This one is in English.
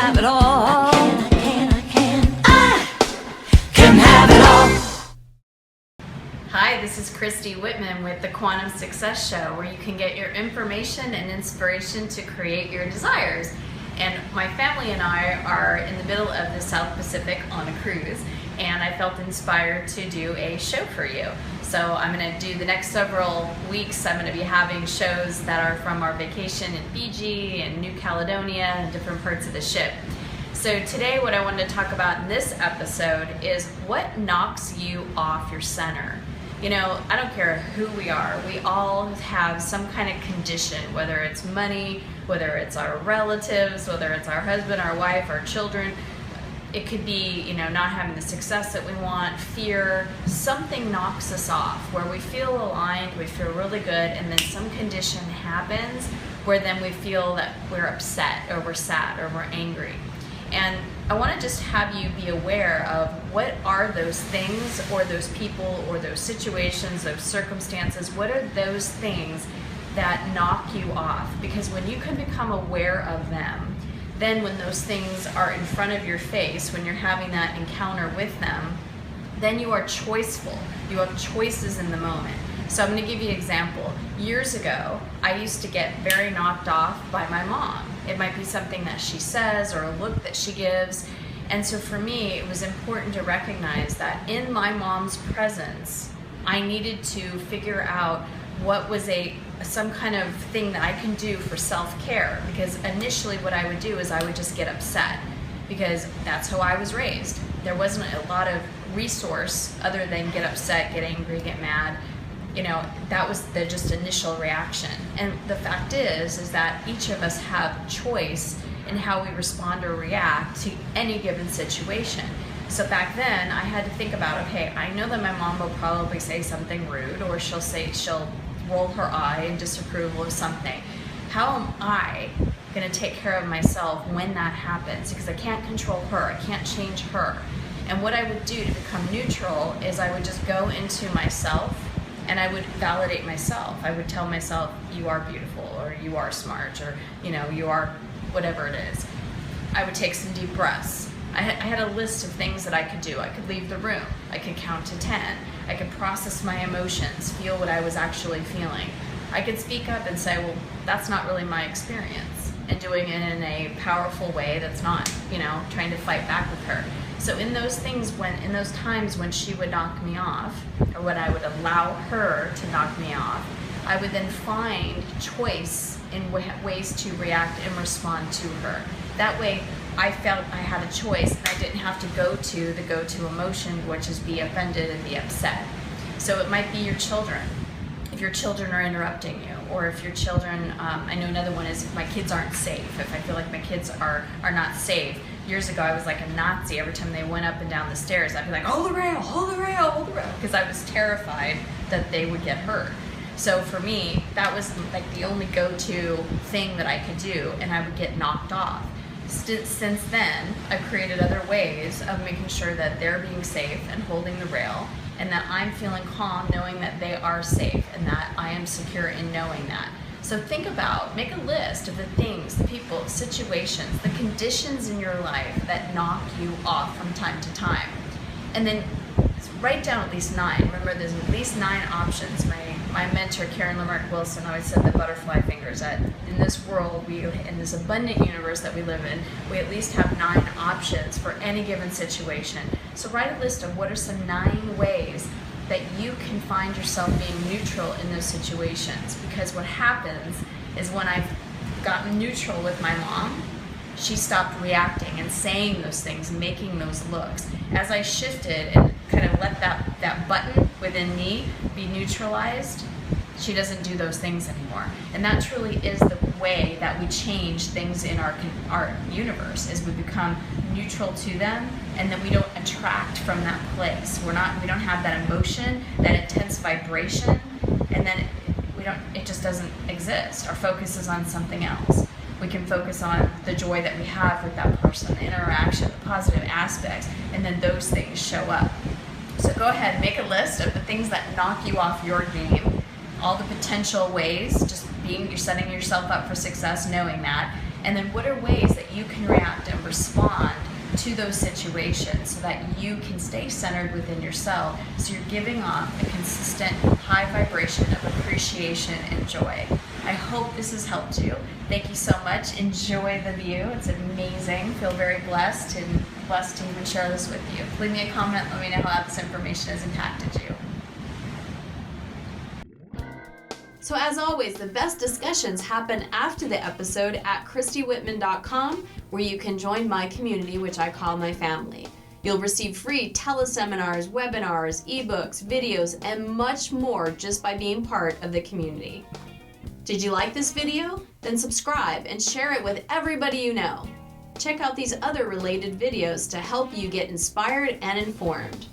have it all. I can have it all. Hi, this is Christy Whitman with the Quantum Success Show, where you can get your information and inspiration to create your desires. And my family and I are in the middle of the South Pacific on a cruise, and I felt inspired to do a show for you. So I'm going to do the next several weeks, I'm going to be having shows that are from our vacation in Fiji and New Caledonia and different parts of the ship. So today what I wanted to talk about in this episode is what knocks you off your center. You know, I don't care who we are, we all have some kind of condition, whether it's money, whether it's our relatives, whether it's our husband, our wife, our children. It could be, you know, not having the success that we want, fear, something knocks us off where we feel aligned, we feel really good, and then some condition happens where then we feel that we're upset or we're sad or we're angry. And I want to just have you be aware of what are those things or those people or those situations, those circumstances, what are those things that knock you off? Because when you can become aware of them, then when those things are in front of your face, when you're having that encounter with them, then you are choiceful. You have choices in the moment. So I'm going to give you an example. Years ago, I used to get very knocked off by my mom. It might be something that she says or a look that she gives. And so for me, it was important to recognize that in my mom's presence, I needed to figure out what was some kind of thing that I can do for self-care, because initially what I would do is I would just get upset because that's how I was raised. There wasn't a lot of resource other than get upset, get angry, get mad. You know, that was the just initial reaction. And the fact is that each of us have choice in how we respond or react to any given situation. So back then I had to think about, okay, I know that my mom will probably say something rude, or she'll roll her eye in disapproval of something. How am I going to take care of myself when that happens? Because I can't control her, I can't change her. And what I would do to become neutral is I would just go into myself and I would validate myself. I would tell myself, you are beautiful, or you are smart, or you know, you are whatever it is. I would take some deep breaths. I had a list of things that I could do. I could leave the room. I could count to 10. I could process my emotions, feel what I was actually feeling. I could speak up and say, well, that's not really my experience, and doing it in a powerful way that's not, you know, trying to fight back with her. So in those times when she would knock me off, or when I would allow her to knock me off, I would then find choice in ways to react and respond to her. That way, I felt I had a choice, and I didn't have to go to the go-to emotion, which is be offended and be upset. So it might be your children. If your children are interrupting you, or if your children, I know another one is if my kids aren't safe, if I feel like my kids are not safe. Years ago, I was like a Nazi. Every time they went up and down the stairs, I'd be like, hold the rail, hold the rail, hold the rail, because I was terrified that they would get hurt. So for me, that was like the only go-to thing that I could do, and I would get knocked off. Since then, I've created other ways of making sure that they're being safe and holding the rail, and that I'm feeling calm knowing that they are safe and that I am secure in knowing that. So think about, make a list of the things, the people, situations, the conditions in your life that knock you off from time to time. And then write down at least 9. Remember, there's at least 9 options. My mentor, Karen Wilson, always said the butterfly fingers, that in this world, in this abundant universe that we live in, we at least have 9 options for any given situation. So write a list of what are some 9 ways that you can find yourself being neutral in those situations. Because what happens is when I've gotten neutral with my mom, she stopped reacting and saying those things, making those looks. As I shifted and kind of let that button within me be neutralized, she doesn't do those things anymore. And that truly is the way that we change things in our universe, is we become neutral to them, and then we don't attract from that place. We don't have that emotion, that intense vibration, and then it just doesn't exist. Our focus is on something else. We can focus on the joy that we have with that person, the interaction, the positive aspects, and then those things show up. So go ahead and make a list of the things that knock you off your game, all the potential ways, you're setting yourself up for success knowing that, And then what are ways that you can react and respond to those situations so that you can stay centered within yourself, so you're giving off a consistent high vibration of appreciation and joy. I hope this has helped you. Thank you so much. Enjoy the view. It's amazing. Feel very blessed and blessed to even share this with you. Leave me a comment. Let me know how this information has impacted you. So as always, the best discussions happen after the episode at christywhitman.com, where you can join my community, which I call my family. You'll receive free teleseminars, webinars, ebooks, videos, and much more just by being part of the community. Did you like this video? Then subscribe and share it with everybody you know. Check out these other related videos to help you get inspired and informed.